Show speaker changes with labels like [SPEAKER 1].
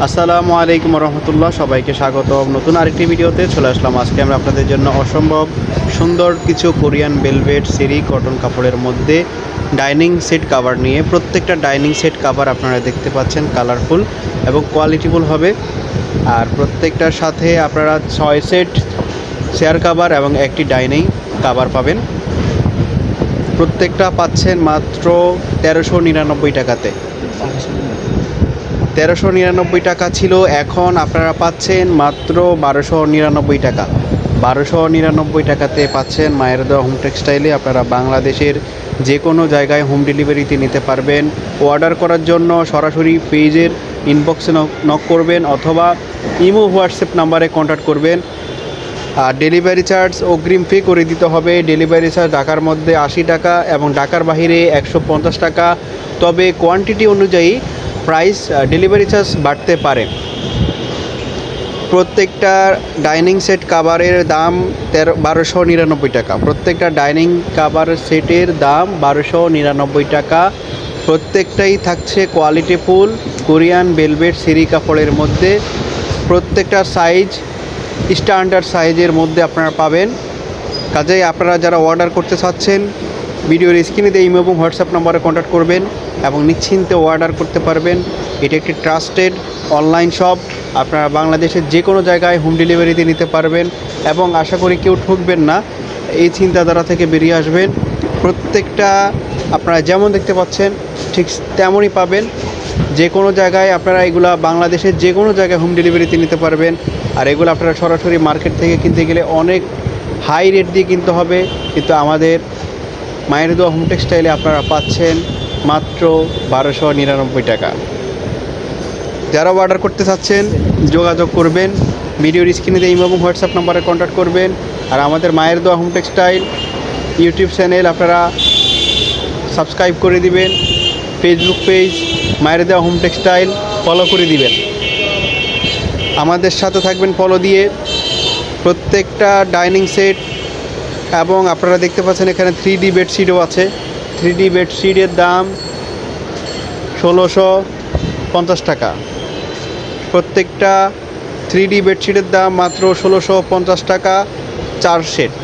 [SPEAKER 1] আসসালামু আলাইকুম রহমতুল্লাহ, সবাইকে স্বাগতম নতুন আরেকটি ভিডিওতে চলে আসলাম। আজকে আমরা আপনাদের জন্য অসম্ভব সুন্দর কিছু কোরিয়ান ভেলভেট সিরি কটন কাপড়ের মধ্যে ডাইনিং সেট কাভার নিয়ে, প্রত্যেকটা ডাইনিং সেট কাভার আপনারা দেখতে পাচ্ছেন কালারফুল এবং কোয়ালিটিফুল হবে। আর প্রত্যেকটার সাথে আপনারা 6 সেট চেয়ার কাভার এবং একটি ডাইনিং কাভার পাবেন। প্রত্যেকটা পাচ্ছেন মাত্র 1399 টাকাতে। 1399 টাকা ছিল, এখন আপনারা পাচ্ছেন মাত্র 1299 টাকা। 1299 টাকাতে পাচ্ছেন মায়ের দেওয়া হোম টেক্সটাইলে। আপনারা বাংলাদেশের যে কোনো জায়গায় হোম ডেলিভারিতে নিতে পারবেন। অর্ডার করার জন্য সরাসরি পেজের ইনবক্সে নক করবেন অথবা ইমো হোয়াটসঅ্যাপ নাম্বারে কন্ট্যাক্ট করবেন। আর ডেলিভারি চার্জ অগ্রিম পে করে দিতে হবে। ডেলিভারি চার্জ ঢাকার মধ্যে 80 টাকা এবং ঢাকার বাইরে 150 টাকা। তবে কোয়ান্টিটি অনুযায়ী প্রাইস ডেলিভারি চার্জ বাড়তে পারে। প্রত্যেকটা ডাইনিং সেট কাভারের দাম 1299 টাকা। প্রত্যেকটা ডাইনিং কাভার সেটের দাম 1299 টাকা। প্রত্যেকটাই থাকছে কোয়ালিটিফুল কোরিয়ান ভেলভেট সিরি কাপড়ের মধ্যে। প্রত্যেকটা সাইজ স্ট্যান্ডার্ড সাইজের মধ্যে আপনারা পাবেন। কাজেই আপনারা যারা অর্ডার করতে চাচ্ছেন ভিডিওর স্ক্রিনে দিয়ে ইমো এবং হোয়াটসঅ্যাপ নম্বরে কন্ট্যাক্ট করবেন এবং নিশ্চিন্তে অর্ডার করতে পারবেন। এটি একটি ট্রাস্টেড অনলাইন শপ। আপনারা বাংলাদেশের যে কোনো জায়গায় হোম ডেলিভারিতে নিতে পারবেন এবং আশা করি কেউ ঠকবেন না, এই চিন্তাধারা থেকে বেরিয়ে আসবেন। প্রত্যেকটা আপনারা যেমন দেখতে পাচ্ছেন ঠিক তেমনই পাবেন। যে কোনো জায়গায় আপনারা এগুলা বাংলাদেশের যে কোনো জায়গায় হোম ডেলিভারিতে নিতে পারবেন। আর এগুলো আপনারা সরাসরি মার্কেট থেকে কিনতে গেলে অনেক হাই রেট দিয়ে কিনতে হবে, কিন্তু আমাদের মায়ের দেওয়া হোম টেক্সটাইলে আপনারা পাচ্ছেন মাত্র 1299 টাকা। যারা অর্ডার করতে চাচ্ছেন যোগাযোগ করবেন, ভিডিওর স্ক্রিনে দিয়ে ইমো এবং হোয়াটসঅ্যাপ নাম্বারে কন্ট্যাক্ট করবেন। আর আমাদের মায়ের দেওয়া হোম টেক্সটাইল ইউটিউব চ্যানেল আপনারা সাবস্ক্রাইব করে দিবেন। ফেসবুক পেজ মায়ের দেওয়া হোম টেক্সটাইল ফলো করে দিবেন। আমাদের সাথে থাকবেন ফলো দিয়ে। প্রত্যেকটা ডাইনিং সেট এবং আপনারা দেখতে পাচ্ছেন এখানে 3D বেডশিটও আছে। 3D বেডশিটের দাম 1650 টাকা। প্রত্যেকটা 3D বেডশিটের দাম মাত্র 1650 টাকা, 4 সেট।